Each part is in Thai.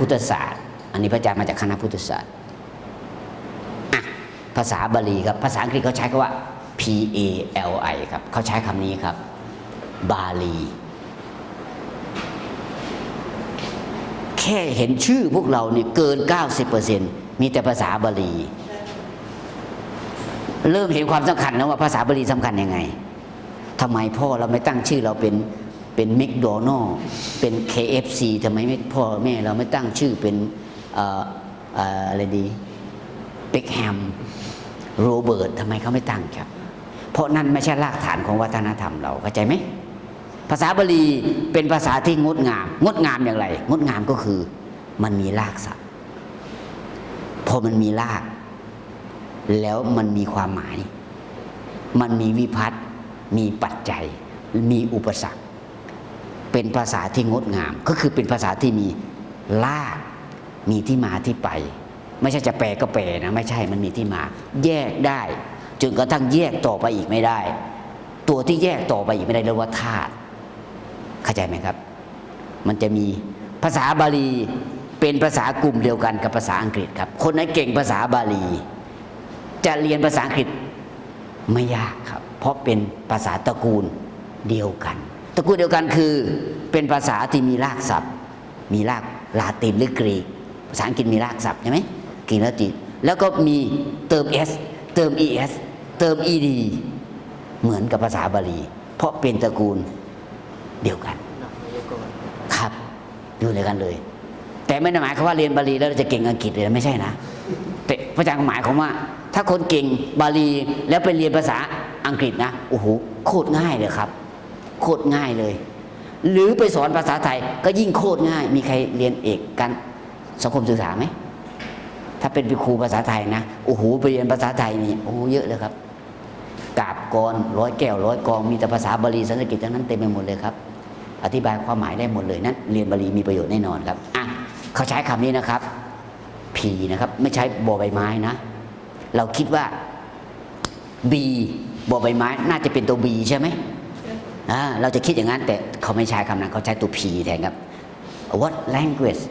พุทธศาสตร์อันนี้พระอาจารย์มาจากคณะพุทธศาสตร์ภาษาบาลีครับภาษาอังกฤษเขาใช้คำว่า PALI ครับเขาใช้คำนี้ครับบาลีแค่เห็นชื่อพวกเราเนี่ยเกิน 90% มีแต่ภาษาบาลีเริ่มเห็นความสำคัญแล้วว่าภาษาบาลีสำคัญยังไงทำไมพ่อเราไม่ตั้งชื่อเราเป็นแมคโดนัลด์เป็น KFC ทำไมไม่พ่อแม่เราไม่ตั้งชื่อเป็นอะไรดีเบคแฮมโรเบิร์ตทำไมเขาไม่ตั้งครับเพราะนั่นไม่ใช่รากฐานของวัฒนธรรมเราเข้าใจไหมภาษาบาลีเป็นภาษาที่งดงามงดงามอย่างไรงดงามก็คือมันมีรากศัพท์พอมันมีรากแล้วมันมีความหมายมันมีวิภัตติมีปัจจัยมีอุปสรรคเป็นภาษาที่งดงามก็คือเป็นภาษาที่มีรากมีที่มาที่ไปไม่ใช่จะแปลก็แปลนะไม่ใช่มันมีที่มาแยกได้จนกระทั่งแยกต่อไปอีกไม่ได้ตัวที่แยกต่อไปอีกไม่ได้เรียกว่าธาตุเข้าใจไหมครับมันจะมีภาษาบาลีเป็นภาษากลุ่มเดียวกันกับภาษาอังกฤษครับคนไหนเก่งภาษาบาลีจะเรียนภาษาอังกฤษไม่ยากครับเพราะเป็นภาษาตระกูลเดียวกันตระกูลเดียวกันคือเป็นภาษาที่มีรากศัพท์มีรากลาตินหรือกรีกภาษาอังกฤษมีรากศัพท์ใช่ไหมกรีกและลาตินแล้วก็มีเติม s เติม es เติม ed เหมือนกับภาษาบาลีเพราะเป็นตระกูลเดียวกันครับอยู่ด้วยกันเลยแต่ไม่ได้หมายความว่าเรียนบาลีแล้วเราจะเก่งอังกฤษเลยไม่ใช่นะแต่พระอาจารย์หมายความว่าถ้าคนเก่งบาลีแล้วไปเรียนภาษาอังกฤษนะโอ้โหโคตรง่ายเลยครับโคตรง่ายเลยหรือไปสอนภาษาไทยก็ยิ่งโคตรง่ายมีใครเรียนเอกการสังคมศึกษาไหมถ้าเป็นครูภาษาไทยนะโอ้โหไปเรียนภาษาไทยนี่โอ้เยอะเลยครับกาบกร100 แก้ว100 กองมีแต่ภาษาบาลีสันสกฤตทั้งนั้นเต็มไปหมดเลยครับอธิบายความหมายได้หมดเลยนั้นเรียนบาลีมีประโยชน์แน่นอนครับเขาใช้คำนี้นะครับผีนะครับไม่ใช้บอใบไม้นะเราคิดว่า B บอใบไม้น่าจะเป็นตัว B ใช่ไหมเราจะคิดอย่างนั้นแต่เขาไม่ใช้คำนั้นเขาใช้ตัว P แทนครับ What language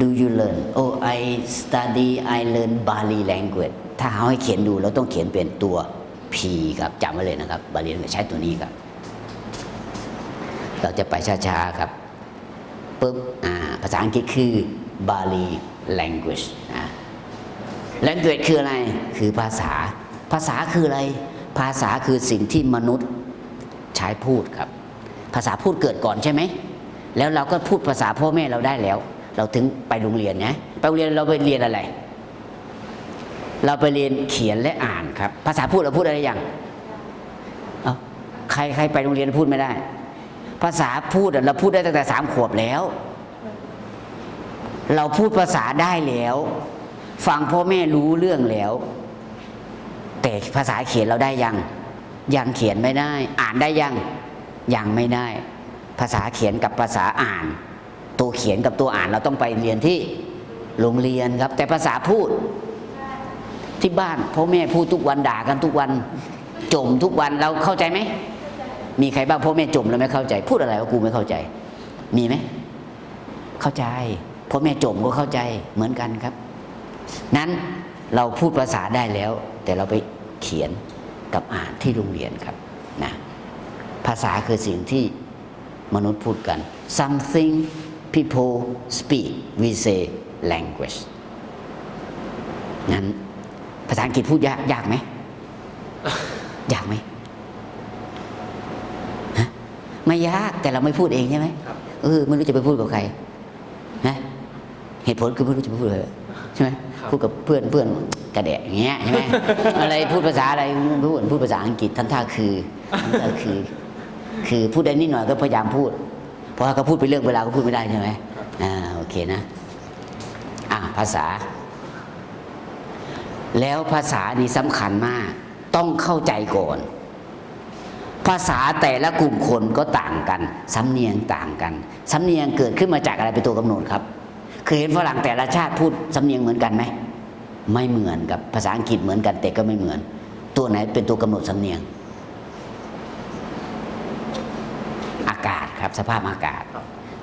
do you learn Oh I study I learn Bali language ถ้าเขาให้เขียนดูเราต้องเขียนเป็นตัว P ครับจำไว้เลยนะครับบาลีใช้ตัวนี้ครับเราจะไปช้าๆครับปุ๊บภาษาอังกฤษคือบาลี language language คืออะไรคือภาษาภาษาคืออะไรภาษาคือสิ่งที่มนุษย์ใช้พูดครับภาษาพูดเกิดก่อนใช่ไหมแล้วเราก็พูดภาษาพ่อแม่เราได้แล้วเราถึงไปโรงเรียนนะไปโรงเรียนเราไปเรียนอะไรเราไปเรียนเขียนและอ่านครับภาษาพูดเราพูดอะไรอย่างใครไปโรงเรียนพูดไม่ได้ภาษาพูดเราพูดได้ตั้งแต่3 ขวบแล้วเราพูดภาษาได้แล้วฟังพ่อแม่รู้เรื่องแล้วแต่ภาษาเขียนเราได้ยังเขียนไม่ได้อ่านได้ยังไม่ได้ภาษาเขียนกับภาษาอ่านตัวเขียนกับตัวอ่านเราต้องไปเรียนที่โรงเรียนครับแต่ภาษาพูดที่บ้านพ่อแม่พูดทุกวันด่ากันทุกวันจมทุกวันเราเข้าใจไหมมีใครบ้างพ่อแม่จมแล้วไม่เข้าใจพูดอะไรว่ากูไม่เข้าใจมีไหมเข้าใจพ่อแม่จมก็เข้าใจเหมือนกันครับนั้นเราพูดภาษาได้แล้วแต่เราไปเขียนกับอ่านที่โรงเรียนครับนะภาษาคือสิ่งที่มนุษย์พูดกัน something people speak we say language นั้นภาษาอังกฤษพูดยากไหมยากไหมไม่ยากแต่เราไม่พูดเองใช่ไหมไม่รู้จะไปพูดกับใครนะเหตุผลคือไม่รู้จะไปพูดเลยใช่ไหมพูดกับเพื่อนกระแดะอย่างเงี้ยใช่ไหมอะไรพูดภาษาอะไรพูดภาษาอังกฤษท่านท่าคือพูดได้นิดหน่อยก็พยายามพูดเพราะเขาพูดไปเรื่องเวลาก็พูดไม่ได้ใช่ไหมโอเคนะภาษาแล้วภาษานี่สำคัญมากต้องเข้าใจก่อนภาษาแต่ละกลุ่มคนก็ต่างกันสำเนียงต่างกันสำเนียงเกิดขึ้นมาจากอะไรเป็นตัวกำหนดครับเคยเห็นฝรั่งแต่ละชาติพูดสำเนียงเหมือนกันไหมไม่เหมือนกับภาษาอังกฤษเหมือนกันแต่ก็ไม่เหมือนตัวไหนเป็นตัวกำหนดสำเนียงอากาศครับสภาพอากาศ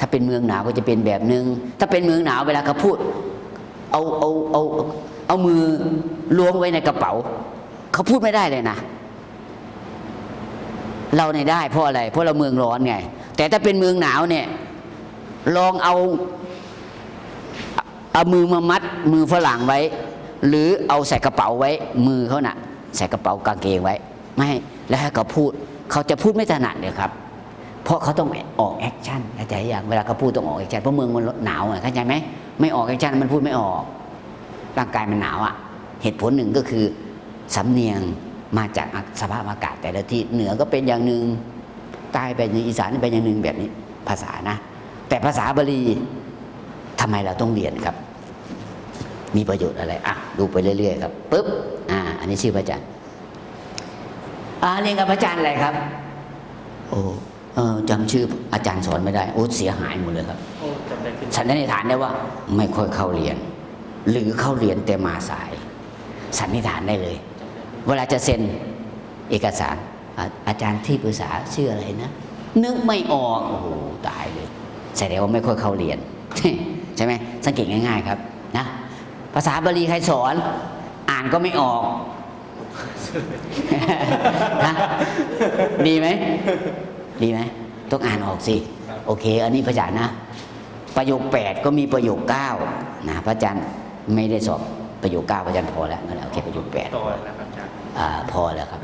ถ้าเป็นเมืองหนาวก็จะเป็นแบบนึงถ้าเป็นเมืองหนาวเวลาเขาพูดเอามือล้วงไว้ในกระเป๋าเขาพูดไม่ได้เลยนะเราเนี่ยได้เพราะอะไรเพราะเราเมืองร้อนไงแต่ถ้าเป็นเมืองหนาวเนี่ยลองเอามือมามัดมือฝรั่งไว้หรือเอาใส่กระเป๋าไว้มือเขาน่ะใส่กระเป๋ากางเกงไว้ไม่ให้แล้วให้เขาพูดเขาจะพูดไม่ถนัดเลยครับเพราะเขาต้องออกแอคชั่นเข้าใจอย่างเวลาเขาพูดต้องออกแอคชั่นเพราะเมืองมันหนาวเข้าใจไหมไม่ออกแอคชั่นมันพูดไม่ออกร่างกายมันหนาวอ่ะเหตุผลหนึ่งก็คือสำเนียงมาจากสภาพอากาศแต่ละที่เหนือก็เป็นอย่างหนึ่งใต้เป็นอย่างอีสานเป็นอย่างหนึ่งแบบนี้ภาษานะแต่ภาษาบาลีทำไมเราต้องเรียนครับมีประโยชน์อะไรดูไปเรื่อยๆครับปุ๊บอันนี้ชื่อพระอาจารย์เรียนกับพระอาจารย์อะไรครับจำชื่ออาจารย์สอนไม่ได้เสียหายหมดเลยครับสันนิษฐานได้ว่าไม่ค่อยเข้าเรียนหรือเข้าเรียนแต่มาสายสันนิษฐานได้เลยเวลาจะเซ็นเอกสารอาจารย์ที่ปรึกษาชื่ออะไรนะนึกไม่ออกตายเลยแสดงว่าไม่ค่อยเข้าเรียน ใช่ไหมสังเกตง่ายๆครับนะภาษาบาลีใครสอนอ่านก็ไม่ออก นะดีไหมต้องอ่านออกสิโอเคอันนี้พระอาจารย์นะประโยค8ก็มีประโยค9นะพระอาจารย์ไม่ได้สอบประโยค9พระอาจารย์พอแล้วโอเคประโยค8พอแล้วครับอาจารย์พอแล้วครับ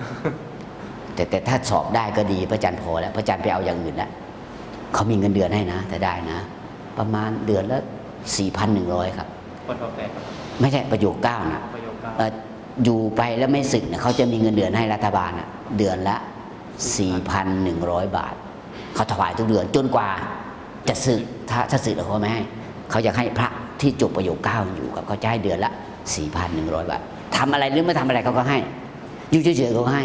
แต่ถ้าสอบได้ก็ดีพระอาจารย์พอแล้วพระอาจารย์ไปเอาอย่างอื่นแล้วเขามีเงินเดือนให้นะแต่ได้นะประมาณเดือนละ 4,100 ครับไม่ใช่ประโยค9นะอยู่ไปแล้วไม่สึกนะเขาจะมีเงินเดือนให้รัฐบาลนะเดือนละ 4,100 บาทเขาถวายทุกเดือนจนกว่าจะสึกถ้าสึกแล้วเขาไม่ให้เขาอยากให้พระที่จบประโยค9อยู่กับเขาจะให้เดือนละ 4,100 บาททำอะไรหรือไม่ทำอะไรเขาก็ให้อยู่เฉยๆเขาก็ให้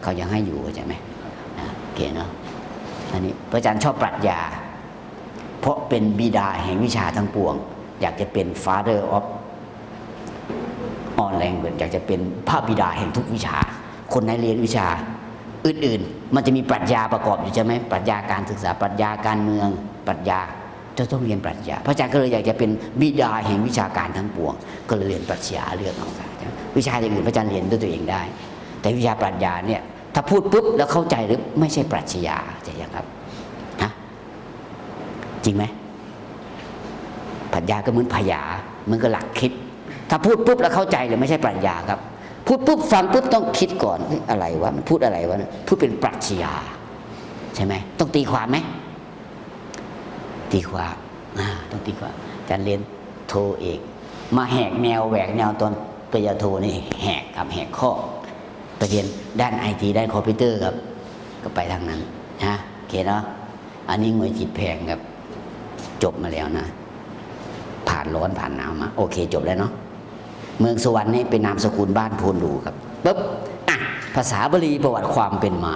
เขายังให้อยู่เข้าใจไหมโอเคเนาะอันนี้พระอาจารย์ชอบปรัชญาเพราะเป็นบิดาแห่งวิชาทั้งปวงอยากจะเป็น father of all language อยากจะเป็นพระบิดาแห่งทุกวิชาคนไหนเรียนวิชาอื่นๆมันจะมีปรัชญาประกอบอยู่ใช่ไหมปรัชญาการศึกษาปรัชญาการเมืองปรัชญาจะต้องเรียนปรัชญาพระอาจารย์ก็เลยอยากจะเป็นบิดาแห่งวิชาการทั้งปวงก็เลยเรียนปรัชญาเรื่องของการวิชาอย่างอื่นพระอาจารย์เรียนด้วยตัวเองได้แต่วิชาปรัชญาเนี่ยถ้าพูดปุ๊บแล้วเข้าใจหรือไม่ใช่ปรัชญาใช่ยังครับจริงไหมปรัชญาก็เหมือนพยาเหมือนกับหลักคิดถ้าพูดปุ๊บแล้วเข้าใจหรือไม่ใช่ปรัชญาครับพูดปุ๊บฟังปุ๊บต้องคิดก่อนอะไรวะมันพูดอะไรวะพูดเป็นปรัชญาใช่ไหมต้องตีความไหมตีความต้องตีความอาจารย์เรียนโทเอกมาแหกแนวแหวกแนวตอนปริญญาโทนี่แหกกับแหกข้อไปเรียนด้านไอทีด้านคอมพิวเตอร์ครับก็ไปทางนั้นนะโอเคเนาะอันนี้หน่วยจิตแพงครับจบมาแล้วนะผ่านร้อนผ่านหนาวมาโอเคจบแล้วเนาะเมืองสุวรรณนี่เป็นนามสกุลบ้านโพนดูครับปุ๊บภาษาบาลีประวัติความเป็นม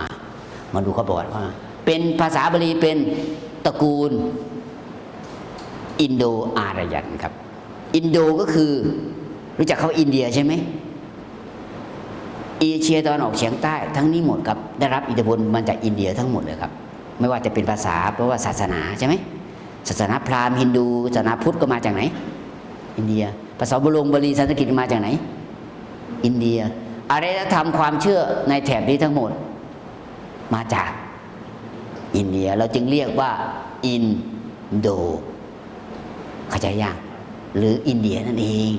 าดูเขาประวัติว่าเป็นภาษาบาลีเป็นตระกูลอินโดอารยันครับอินโดก็คือรู้จักเขาอินเดียใช่ไหมเอเชียตะวันออกเฉียงใต้ทั้งนี้หมดครับได้รับอิทธิพลมาจากอินเดียทั้งหมดเลยครับไม่ว่าจะเป็นภาษาเพราะว่าศาสนาใช่ไหมศาสนาพราหมณ์ฮินดูศาสนาพุทธก็มาจากไหนอินเดียภาษาบาลีสันสกฤตมาจากไหนอินเดียอารยธรรมความเชื่อในแถบนี้ทั้งหมดมาจากอินเดียเราจึงเรียกว่าอินโดเข้าใจยังหรืออินเดียนั่นเอง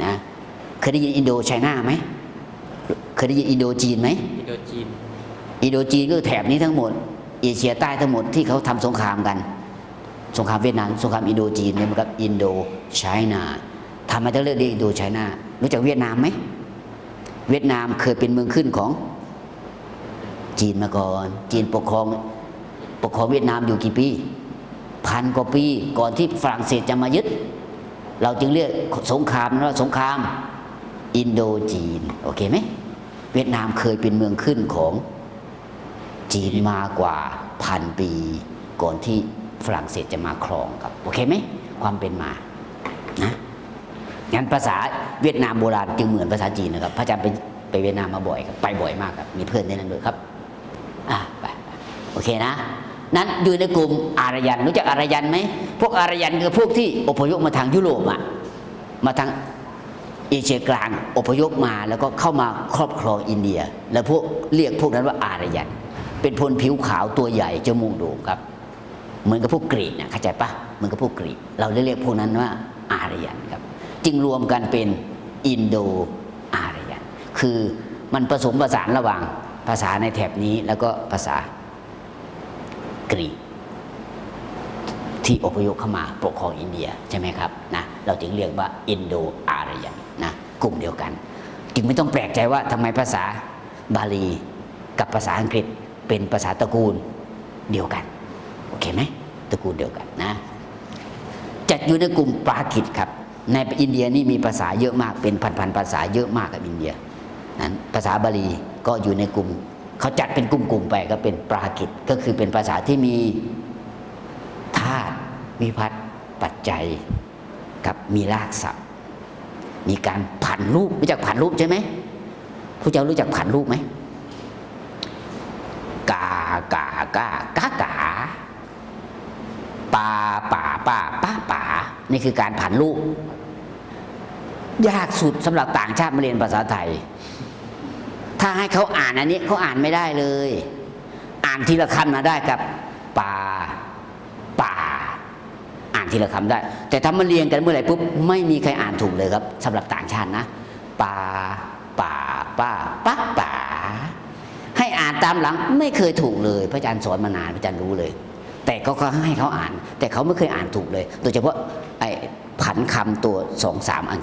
นะเคยได้ยินอินโดไชน่าไหมเคยได้ยินอินโดจีนไหมอินโดจีนก็แถบนี้ทั้งหมดเอเชียใต้ทั้งหมดที่เขาทำสงครามกันสงครามเวียดนามสงครามอินโดจีนเนี่ยมันกับอินโดไชน่าทำไมต้องเรียกอินโดไชน่ารู้จักเวียดนามไหมเวียดนามเคยเป็นเมืองขึ้นของจีนมาก่อนจีนปกครองเวียดนามอยู่กี่ปี1,000 กว่าปีก่อนที่ฝรั่งเศสจะมายึดเราจึงเรียกสงครามว่าสงครามอินโดจีนโอเคไหมเวียดนามเคยเป็นเมืองขึ้นของจีนมากว่า1,000 ปีก่อนที่ฝรั่งเศสจะมาครองครับโอเคไหมความเป็นมานะงั้นภาษาเวียดนามโบราณจึงเหมือนภาษาจีนนะครับพระอาจารย์ไปเวียดนามมาบ่อยครับไปบ่อยมากครับมีเพื่อนในนั้นด้วยครับไปโอเคนะ นั้นอยู่ในกลุ่มอารยันรู้จักอารยันไหมพวกอารยันคือพวกที่อพยพมาทางยุโรปมาทางเอเชียกลางอพยพมาแล้วก็เข้ามาครอบครองอินเดียแล้วพวกเรียกพวกนั้นว่าอารยันเป็นพลผิวขาวตัวใหญ่จมูกโด่งครับเหมือนกับพวกกรีกเนี่ยเข้าใจปะเหมือนกับพวกกรีกเราเรียกพวกนั้นว่าอารยันครับจึงรวมกันเป็นอินโดอารยันคือมันผสมผสานระหว่างภาษาในแถบนี้แล้วก็ภาษากรีกที่อพยพเข้ามาปกครองอินเดียใช่ไหมครับนะเราจึงเรียกว่าอินโดอารยันนะกลุ่มเดียวกันจึงไม่ต้องแปลกใจว่าทำไมภาษาบาลีกับภาษาอังกฤษเป็นภาษาตระกูลเดียวกันโอเคไหมตระกูลเดียวกันนะจัดอยู่ในกลุ่มปรากิตครับในอินเดียนี่มีภาษาเยอะมากเป็นพันๆภาษาเยอะมากกับอินเดียนั้นภาษาบาลีก็อยู่ในกลุ่มเขาจัดเป็นกลุ่มๆไปก็เป็นปรากิตก็คือเป็นภาษาที่มีธาตุวิภัตติปัจจัยกับมีรากศัพท์มีการผันรูปรู้จักผันรูปใช่ไหมผู้เจ้ารู้จักผันรูปไหมกากากากากาปาป่าป้าป้าป่านี่คือการผันรูปยากสุดสำหรับต่างชาติมาเรียนภาษาไทยถ้าให้เขาอ่านอันนี้เขาอ่านไม่ได้เลยอ่านทีละคำมาได้กับป่าป่าอ่านทีละคำได้แต่ถ้ามาเรียงกันเมื่อไหร่ปุ๊บไม่มีใครอ่านถูกเลยครับสำหรับต่างชาตินะป่าป่าป้าป้าป่าให้อ่านตามหลังไม่เคยถูกเลยพระอาจารย์สอนมานานพระอาจารย์รู้เลยแต่ก็ให้เขาอ่านแต่เขาไม่เคยอ่านถูกเลยโดยเฉพาะไอ้ผันคำตัว2-3 อัน